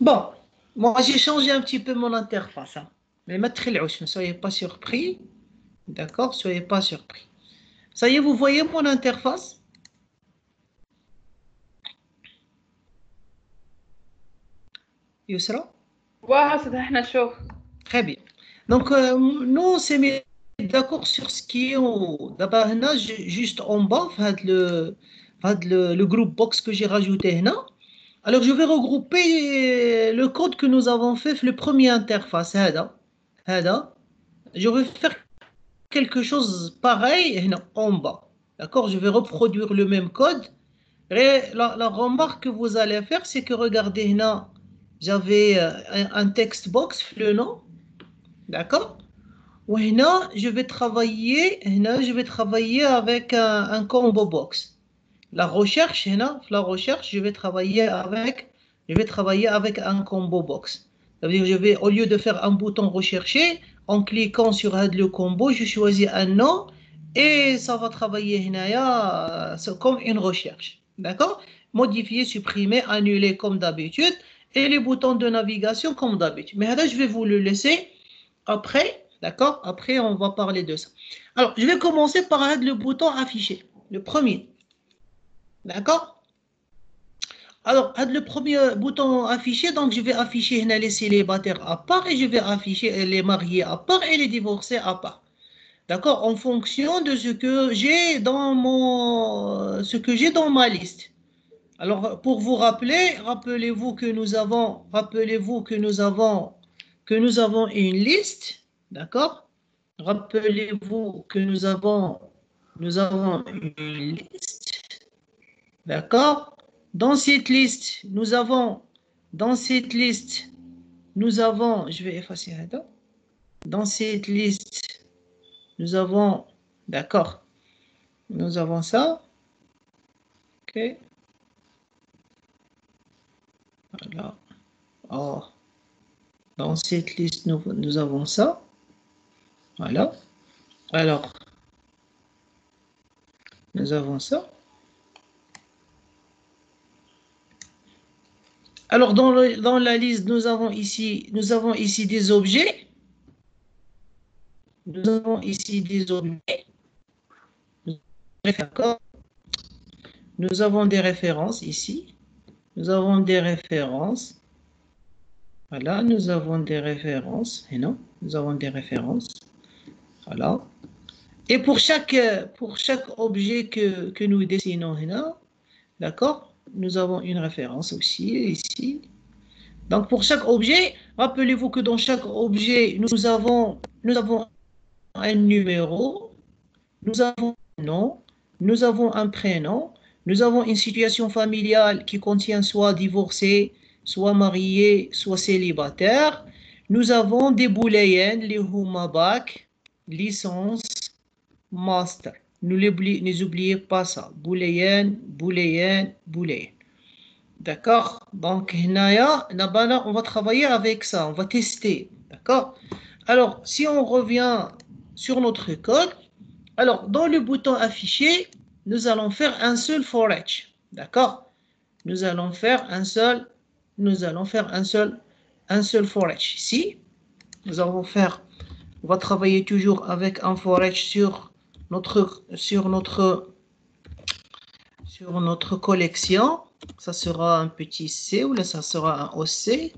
Bon, moi j'ai changé un petit peu mon interface, hein. Mais ما تخلعوش, ne soyez pas surpris. D'accord? Soyez pas surpris. Ça y est, vous voyez mon interface? Yousra? واه فتحنا شوف. Très bien. Donc, nous, on s'est mis d'accord sur ce qui est en haut. D'abord, هنا, juste en bas, le groupe box que j'ai rajouté هنا. Alors, je vais regrouper le code que nous avons fait le premier interface. هذا. Je vais faire quelque chose pareil هنا, en bas. D'accord? Je vais reproduire le même code. Et la remarque que vous allez faire, c'est que regardez هنا, j'avais un text box, le nom. D'accord? وهنا, je vais travailler avec un combo box. La recherche, هنا, la recherche, je vais travailler avec un combo box. Ça veut dire, au lieu de faire un bouton rechercher, en cliquant sur le combo, je choisis un nom et ça va travailler هنايا, c'est comme une recherche. D'accord? Modifier, supprimer, annuler comme d'habitude et les boutons de navigation comme d'habitude. Mais là, je vais vous le laisser après. D'accord? Après, on va parler de ça. Alors, je vais commencer par le bouton afficher. Le premier. D'accord? Alors, le premier bouton affiché, donc je vais afficher les célibataires à part et je vais afficher les mariés à part et les divorcés à part. D'accord? En fonction de ce que j'ai dans ma liste. Alors, pour vous rappeler, rappelez-vous que nous avons une liste. D'accord? Rappelez-vous que nous avons une liste. D'accord? Dans cette liste, nous avons, je vais effacer là. Dans cette liste, nous avons, d'accord, nous avons ça. Ok. Voilà. Oh. Dans cette liste, nous avons ça. Voilà. Alors, nous avons ça. Alors, dans la liste, nous avons ici des objets. Nous avons ici des objets. D'accord. Nous avons des références ici. Nous avons des références. Voilà, nous avons des références. Et non, nous avons des références. Voilà. Et pour chaque objet que nous dessinons là, d'accord, nous avons une référence aussi ici. Donc pour chaque objet, rappelez-vous que dans chaque objet, nous avons un numéro, nous avons un nom, nous avons un prénom, nous avons une situation familiale qui contient soit divorcé, soit marié, soit célibataire. Nous avons des booléennes, les huma bac, licence, master. N'oubliez pas ça. Booléenne, booléenne, booléenne. D'accord? Donc, on va travailler avec ça. On va tester. D'accord? Alors, si on revient sur notre code, alors, dans le bouton afficher, nous allons faire un seul for each. D'accord? Nous allons faire un seul for each. Ici, on va travailler toujours avec un for each sur notre collection. Ça sera un petit C ou là ça sera un OC.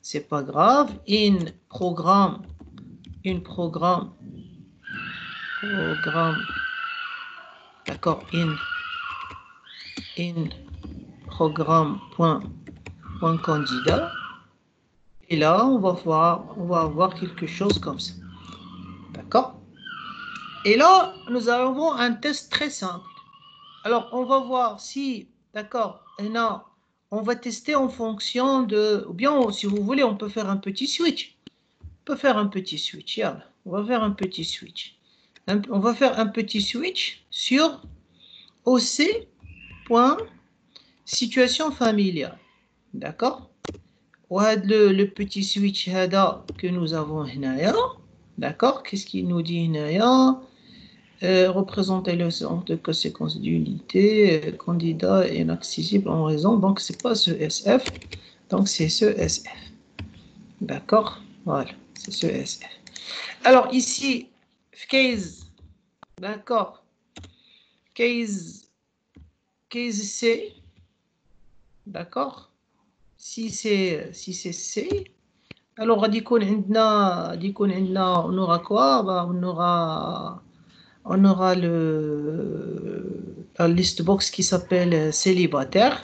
C'est pas grave. Programme. D'accord. Programme point candidat. Et là, on va avoir quelque chose comme ça. D'accord? Et là, nous avons un test très simple. Alors, on va voir si, d'accord, on va tester en fonction de, ou bien, si vous voulez, on peut faire un petit switch. On peut faire un petit switch, yalla. On va faire un petit switch. On va faire un petit switch sur OC. Situation familiale. D'accord? Le petit switch que nous avons هنايا. D'accord? Qu'est-ce qu'il nous dit هنايا? Représenter le centre de conséquence d'unité, candidat est inaccessible en raison, donc c'est pas ce SF. Donc, c'est ce SF. D'accord? Voilà, c'est ce SF. Alors, ici, case, d'accord? Case C, d'accord? Si c'est C, alors on aura quoi? Bah, on aura la liste box qui s'appelle célibataire.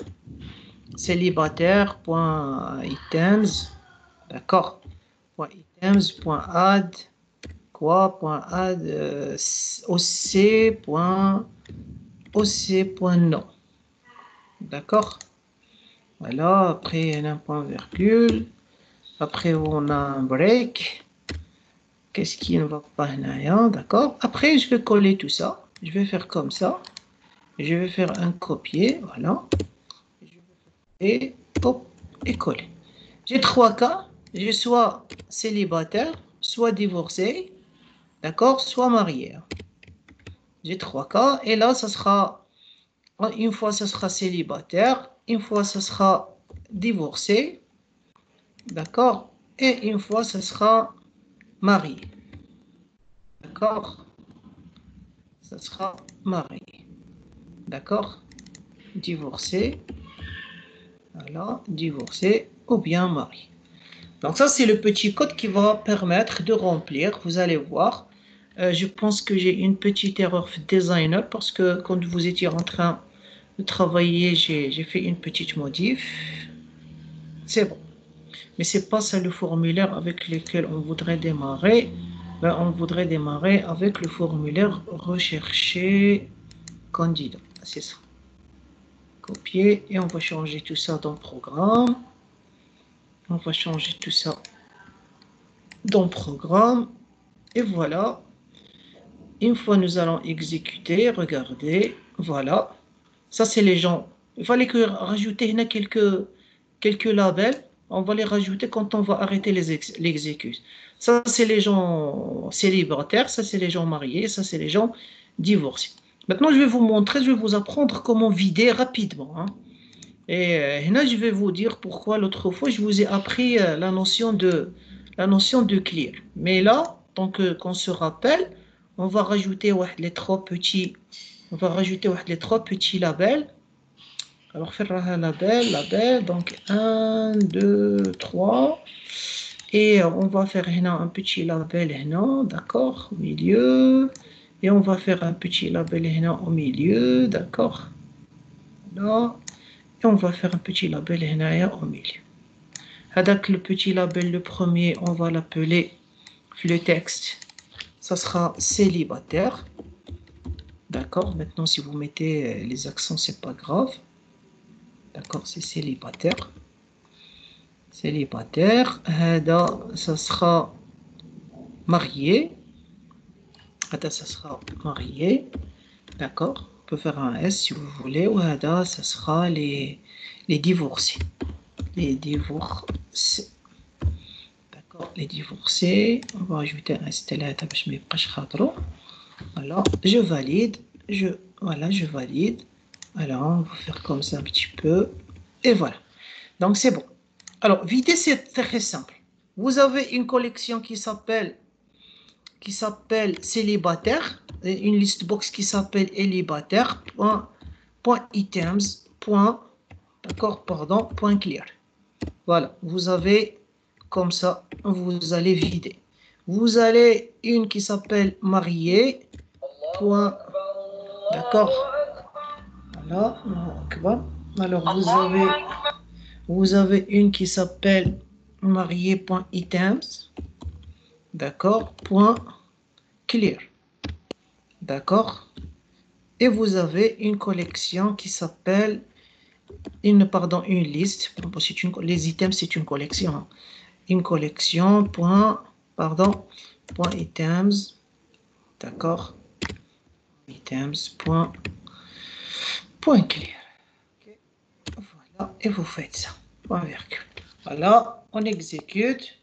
Célibataire.items, d'accord? .items.add, quoi? .add oc.nom, d'accord? Voilà, après un point virgule, après on a un break. Qu'est-ce qui ne va pas? Rien, d'accord? Après, je vais coller tout ça. Je vais faire comme ça. Je vais faire un copier, voilà. Et hop, et coller. J'ai 3 cas. J'ai soit célibataire, soit divorcé, d'accord? Soit marié. J'ai 3 cas. Et là, ça sera, une fois, ça sera célibataire. Une fois, ça sera divorcé, d'accord? Et une fois, ça sera marié. D'accord? Ça sera marié. D'accord? Divorcé. Voilà, divorcé ou bien marié. Donc ça, c'est le petit code qui va permettre de remplir. Vous allez voir. Je pense que j'ai une petite erreur designer parce que quand vous étiez en train de travailler, j'ai fait une petite modif. C'est bon. Mais c'est pas ça le formulaire avec lequel on voudrait démarrer. Ben, on voudrait démarrer avec le formulaire rechercher candidat. C'est ça. Copier et on va changer tout ça dans le programme. On va changer tout ça dans le programme. Et voilà. Une fois nous allons exécuter, regardez, voilà. Ça, c'est les gens. Il fallait que rajouter quelques labels. On va les rajouter quand on va arrêter l'exécute. Ça, c'est les gens célibataires. Ça, c'est les gens mariés. Ça, c'est les gens divorcés. Maintenant, je vais vous montrer, je vais vous apprendre comment vider rapidement. Hein. Et là, je vais vous dire pourquoi l'autre fois, je vous ai appris la notion de clear. Mais là, tant qu'on se rappelle, on va rajouter les 3 petits, labels. Alors, faire un label, donc 1, 2, 3. Et on va faire un petit label, d'accord, au milieu. Et on va faire un petit label au milieu, d'accord. Là. Et on va faire un petit label au milieu. Avec le petit label, le premier, on va l'appeler le texte. Ça sera célibataire. D'accord. Maintenant, si vous mettez les accents, c'est pas grave. D'accord, c'est célibataire. Célibataire. Ça sera marié. Ça sera marié. D'accord. On peut faire un S si vous voulez. Ou ça sera les divorcés. Les divorcés. D'accord, les divorcés. On va ajouter un stellate parce que je voilà, je valide. Voilà, je valide. Alors, on va faire comme ça un petit peu. Et voilà. Donc, c'est bon. Alors, vider, c'est très simple. Vous avez une collection qui s'appelle célibataire, une liste box qui s'appelle célibataire, .items, d'accord, pardon, .clear. Voilà, vous avez comme ça, vous allez vider. Vous avez une qui s'appelle marié, d'accord. Voilà, alors vous avez une qui s'appelle marié.items, d'accord, .clear, d'accord. Et vous avez une collection qui s'appelle une liste. Les items, c'est une collection. Une collection, items, d'accord, items, clear. Okay. Voilà, et vous faites ça, point virgule. Voilà, on exécute,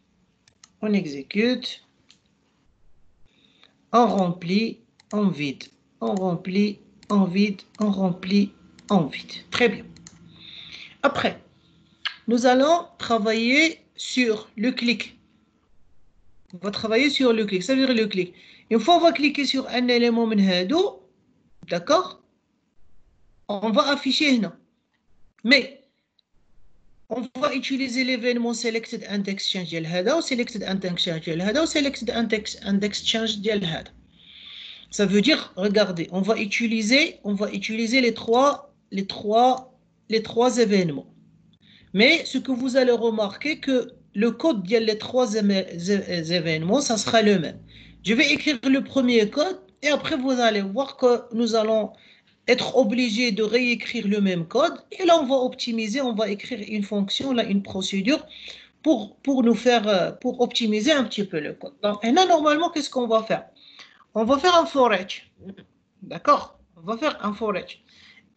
on remplit, on vide, on remplit, on vide, on remplit, on vide. Très bien. Après, nous allons travailler sur le clic. On va travailler sur le clic, ça veut dire le clic. Une fois on va cliquer sur un élément من هادو, d'accord, on va afficher هنا. Mais on va utiliser l'événement selected index change ديال هذا و selected index change ديال هذا و selected index change ديال هذا. Ça veut dire, regardez, on va utiliser les trois événements. Mais ce que vous allez remarquer que le code des trois événements, ça sera le même. Je vais écrire le premier code et après vous allez voir que nous allons être obligés de réécrire le même code. Et là, on va optimiser, on va écrire une fonction, là, une procédure pour optimiser un petit peu le code. Donc, et là, normalement, qu'est-ce qu'on va faire? On va faire un for each. D'accord? On va faire un for each.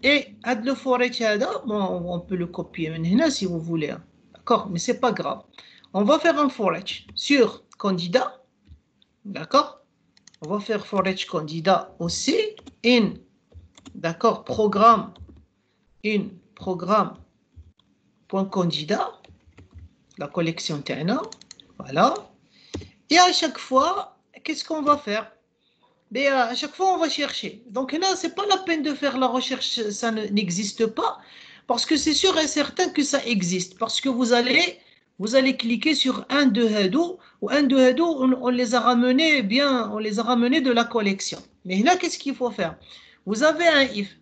Et le for each, on peut le copier maintenant si vous voulez. D'accord? Mais ce n'est pas grave. On va faire un for each sur candidat. D'accord? On va faire for each candidat aussi. In, d'accord, programme point candidat, la collection Terna. Voilà. Et à chaque fois, qu'est-ce qu'on va faire? Mais à chaque fois, on va chercher. Donc là, ce n'est pas la peine de faire la recherche, ça n'existe pas, parce que c'est sûr et certain que ça existe. Parce que vous allez cliquer sur un de Hadoop, ou un de Hadoop, on les a ramenés de la collection. Mais là, qu'est-ce qu'il faut faire? Vous avez un if.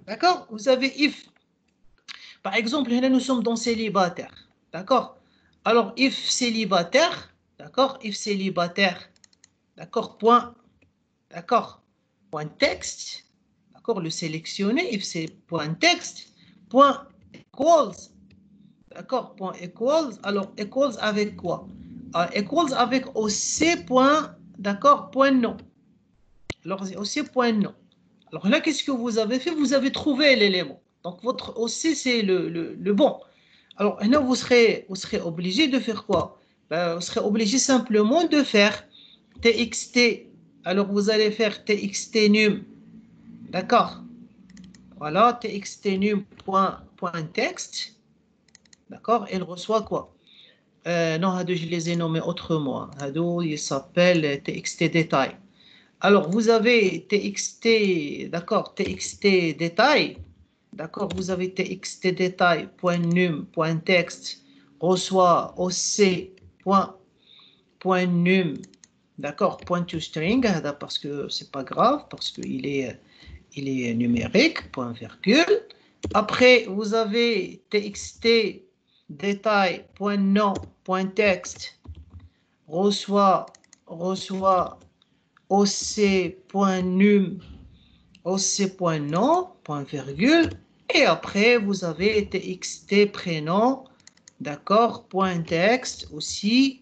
D'accord? Vous avez if. Par exemple, là, nous sommes dans célibataire. D'accord? Alors, if célibataire, d'accord? If célibataire, d'accord? Point. D'accord, point texte, d'accord, le sélectionner, if c'est point texte, point equals, d'accord, point equals, alors equals avec quoi? Equals avec OC point, d'accord, point non. Alors OC point non. Alors là, qu'est-ce que vous avez fait? Vous avez trouvé l'élément. Donc votre OC, c'est le bon. Alors là, vous serez obligé de faire quoi? Ben, vous serez obligé simplement de faire txt. Alors, vous allez faire txtnum, d'accord? Voilà, txtnum.text, d'accord? Elle reçoit quoi? Non, je les ai nommés autrement. Il s'appelle txtDetail. Alors, vous avez txt, d'accord, txtDetail, d'accord? Vous avez txtDetail.num.text reçoit oc.num. D'accord, point to string, parce que c'est pas grave, parce qu'il est numérique, point virgule. Après, vous avez txt détail point nom point texte reçoit oc.num oc.nom point virgule. Et après, vous avez txt prénom, d'accord, point texte aussi.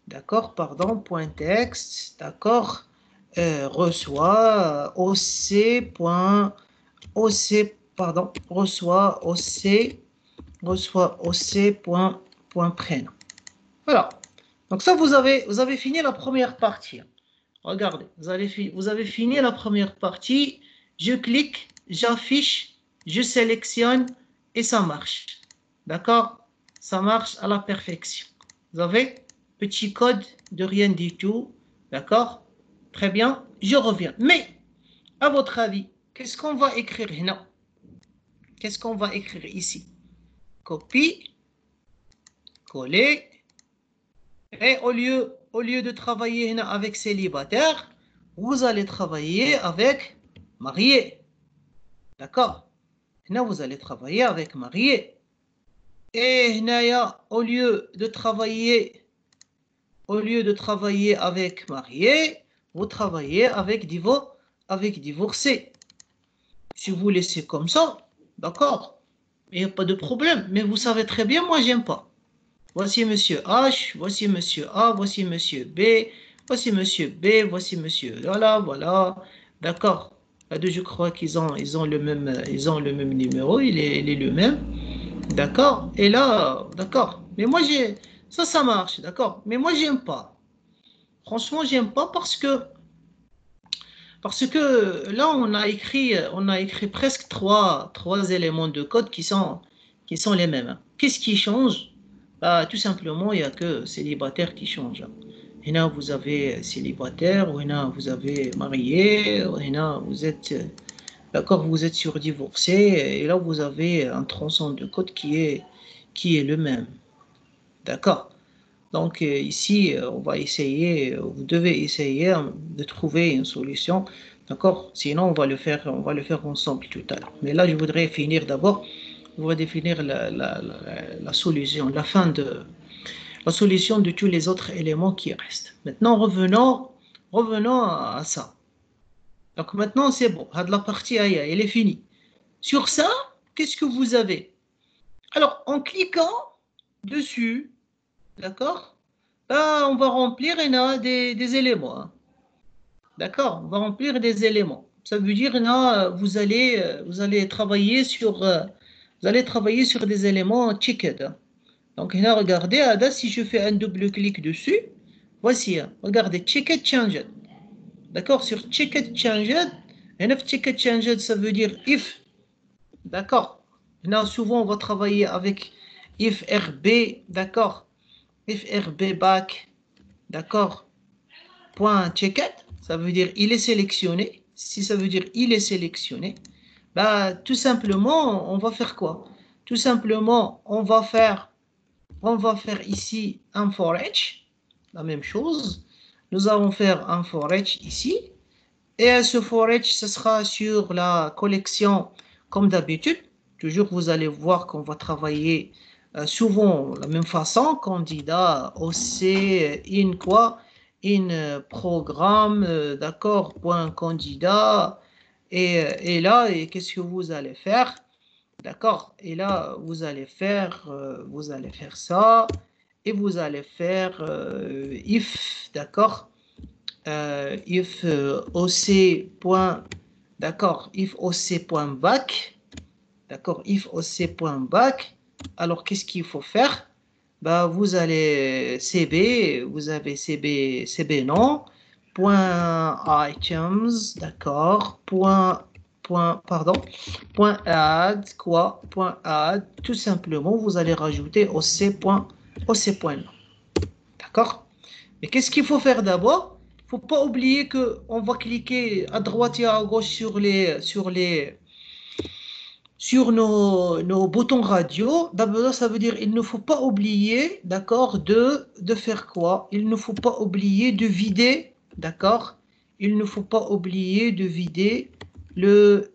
D'accord, pardon, point texte, d'accord, reçoit reçoit point prénom. Voilà. Donc ça, vous avez fini la première partie. Regardez, vous avez fini la première partie. Je clique, j'affiche, je sélectionne et ça marche. D'accord? Ça marche à la perfection. Vous avez petit code de rien du tout. D'accord? Très bien. Je reviens. Mais, à votre avis, qu'est-ce qu'on va écrire là? Qu'est-ce qu'on va écrire ici? Copie, coller. Et au lieu de travailler avec célibataire, vous allez travailler avec marié. D'accord? Là, vous allez travailler avec marié. Et là, au lieu de travailler avec marié, vous travaillez avec divorcé. Si vous laissez comme ça, d'accord, il n'y a pas de problème. Mais vous savez très bien, moi, j'aime pas. Voici monsieur H, voici monsieur A, voici monsieur B, voici monsieur B, voici monsieur. Voilà. D'accord. Je crois qu'ils ont le même numéro, il est le même. D'accord. Et là, d'accord. Mais moi, ça marche, d'accord. Mais moi, j'aime pas. Franchement, j'aime pas parce que là, on a écrit presque trois éléments de code qui sont qui sont les mêmes. Qu'est-ce qui change? Bah, tout simplement, il n'y a que célibataire qui change. Et là, vous avez célibataire, ou là, vous avez marié, ou là, vous êtes, d'accord, vous êtes surdivorcé, et là, vous avez un tronçon de code qui est le même. D'accord? Donc, ici, on va essayer, vous devez essayer de trouver une solution. D'accord? Sinon, on va le faire ensemble tout à l'heure. Mais là, je voudrais finir d'abord, on va définir la solution, la solution de tous les autres éléments qui restent. Maintenant, revenons à ça. Donc maintenant, c'est bon. La partie A, elle est finie. Sur ça, qu'est-ce que vous avez? Alors, en cliquant dessus, d'accord, ben, on va remplir des éléments. Hein. D'accord? On va remplir des éléments. Ça veut dire là, vous allez travailler sur des éléments checked. Hein. Donc là, regardez, là, si je fais un double clic dessus, voici, hein, regardez, checked changed. D'accord? Sur checked changed, et checked changed, ça veut dire if. D'accord? Là, souvent, on va travailler avec if RB, d'accord? If RB back, d'accord? Point checked, ça veut dire il est sélectionné. Si ça veut dire il est sélectionné, bah, tout simplement, on va faire quoi? Tout simplement, on va faire ici un for each, la même chose. Nous allons faire un for each ici. Et ce for each, ce sera sur la collection comme d'habitude. Toujours, vous allez voir qu'on va travailler souvent de la même façon. Candidat, OC, in quoi? In programme, d'accord, point candidat. Et là, qu'est-ce que vous allez faire? D'accord? Et là, vous allez faire ça. Et vous allez faire if, d'accord? If OC point, d'accord, if OC.back, d'accord, if OC.back, alors qu'est-ce qu'il faut faire? Bah, vous allez CB, vous avez CB non, point items, d'accord, pardon, point add, quoi, point add, tout simplement, vous allez rajouter OC.non, d'accord? Mais qu'est-ce qu'il faut faire d'abord? Il ne faut pas oublier qu'on va cliquer à droite et à gauche sur nos boutons radio. D'abord, ça veut dire qu'il ne faut pas oublier, d'accord, de faire quoi? Il ne faut pas oublier de vider, d'accord? Il ne faut pas oublier de vider le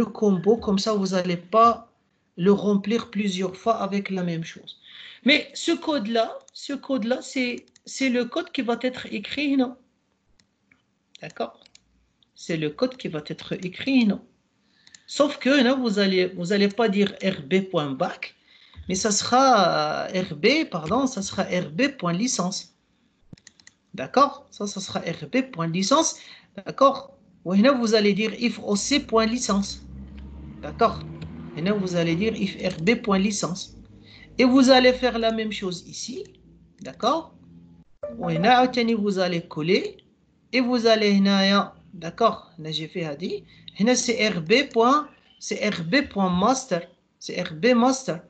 combo, comme ça vous n'allez pas le remplir plusieurs fois avec la même chose. Mais ce code-là, c'est le code qui va être écrit, non? D'accord? C'est le code qui va être écrit, non? Sauf que là, vous allez pas dire rb.back, mais ça sera ça sera rb.licence. D'accord? Ça sera rb.licence. D'accord? Ou là, vous allez dire if oc.licence. D'accord? Et là, vous allez dire if rb.licence. Et vous allez faire la même chose ici. D'accord? Vous allez coller. Et vous allez, d'accord? Là, j'ai fait Hadi. Là, c'est rb.master. C'est rb.master.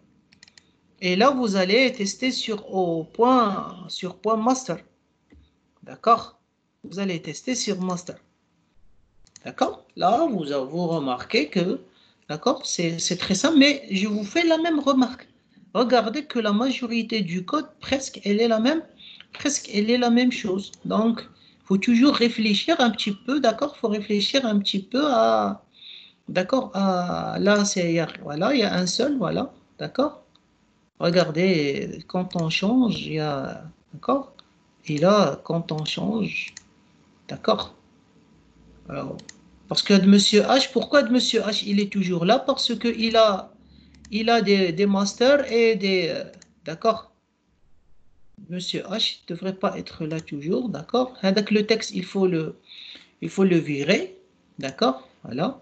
Et là, vous allez tester sur point master. D'accord? Vous allez tester sur master. D'accord? Là, vous remarquez que, d'accord, c'est très simple, mais je vous fais la même remarque. Regardez que la majorité du code, presque, elle est la même chose. Donc, il faut toujours réfléchir un petit peu, d'accord? Il faut réfléchir un petit peu à, d'accord, là, voilà, il y a un seul, voilà, d'accord? Regardez, quand on change, il y a, d'accord? Et là, quand on change, d'accord? Alors, parce que de Monsieur H, pourquoi de Monsieur H, il est toujours là? Parce qu'il a des masters et des... d'accord? Monsieur H ne devrait pas être là toujours, d'accord? Avec le texte, il faut le virer, d'accord? Voilà.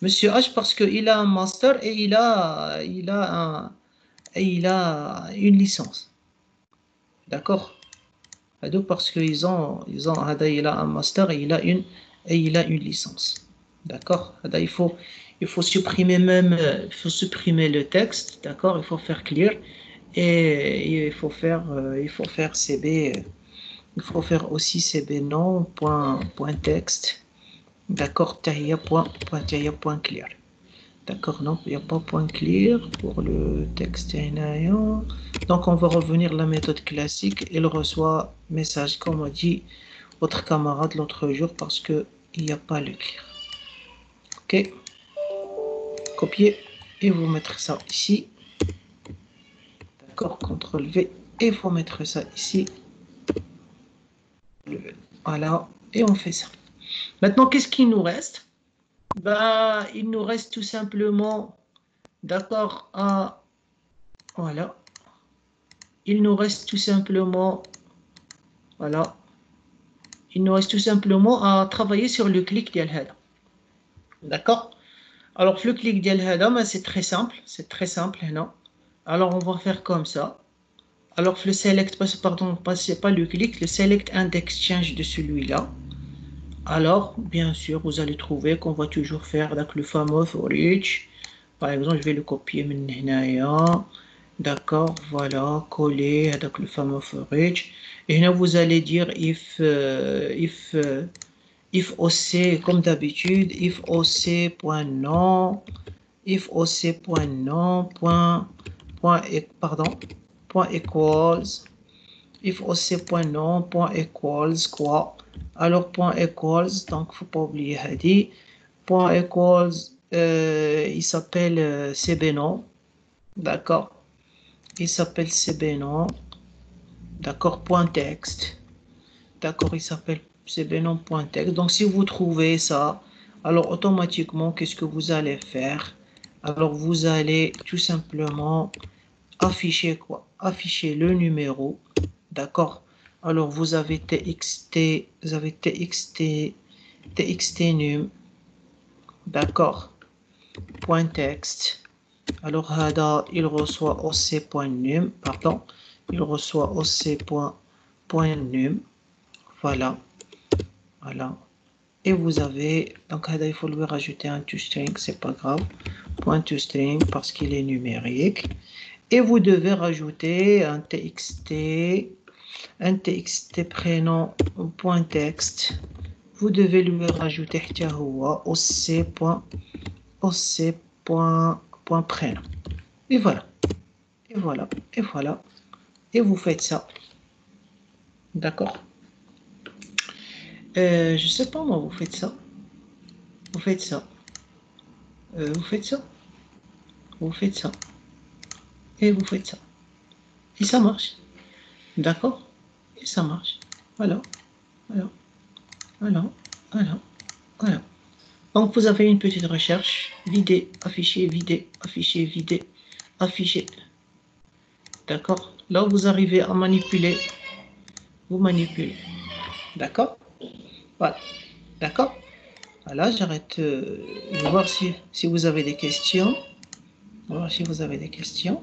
Monsieur H, parce qu'il a un master et il a une licence, d'accord? Parce qu'il a un master et il a une licence. D'accord? Il Il faut supprimer même, il faut supprimer le texte, d'accord? Il faut faire clear et il faut faire CB, il faut faire aussi CB non point texte, d'accord? Tahia point clear. D'accord, non, il n'y a pas point clear pour le texte. Donc, on va revenir à la méthode classique. Il reçoit message, comme a dit votre camarade l'autre jour, parce qu'il n'y a pas le clear. Ok, copier et vous mettre ça ici. D'accord, CTRL V et il faut mettre ça ici. Voilà, et on fait ça. Maintenant, qu'est-ce qu'il nous reste? Ben, il nous reste tout simplement, d'accord, voilà. Il nous reste tout simplement, voilà. Il nous reste tout simplement à travailler sur le clic ديال هذا. D'accord? Alors, le clic ديال هذا, c'est très simple. C'est très simple. Non? Alors, on va faire comme ça. Alors, le select, pardon, c'est pas le clic, le select index change de celui-là. Alors, bien sûr, vous allez trouver qu'on va toujours faire avec le fameux for each. Par exemple, je vais le copier maintenant. D'accord, voilà, coller avec le fameux for each. Et là, vous allez dire if OC, comme d'habitude, if OC.non, if OC.non, point equals, if OC.non, point equals, quoi? Alors, point equals, donc, faut pas oublier Hadi. Point equals, il s'appelle CBNOM, d'accord? Il s'appelle CBNOM, d'accord? Point texte, d'accord? Il s'appelle CBNOM.texte. Donc, si vous trouvez ça, alors automatiquement, qu'est-ce que vous allez faire? Alors, vous allez tout simplement afficher quoi? Afficher le numéro, d'accord? Alors, vous avez TXT num, d'accord? Point texte. Alors, Hada, il reçoit OC.num, pardon, il reçoit OC.num, voilà, voilà. Et vous avez, donc Hada, il faut lui rajouter un toString, c'est pas grave, point toString parce qu'il est numérique. Et vous devez rajouter un TXT prénom point texte. Vous devez lui rajouter OC prénom. Et voilà. Et voilà. Et voilà. Et vous faites ça. D'accord. Je sais pas moi, vous faites ça. Vous faites ça. Vous faites ça. Vous faites ça. Et vous faites ça. Et ça marche. D'accord. Et ça marche. Voilà. Voilà. Voilà. Voilà. Voilà. Donc, vous avez une petite recherche. Vider, afficher, vider, afficher, vider, afficher. D'accord? Là, vous arrivez à manipuler. Vous manipulez. D'accord? Voilà. D'accord? Voilà, j'arrête. Je vais voir si vous avez des questions. On va voir si vous avez des questions.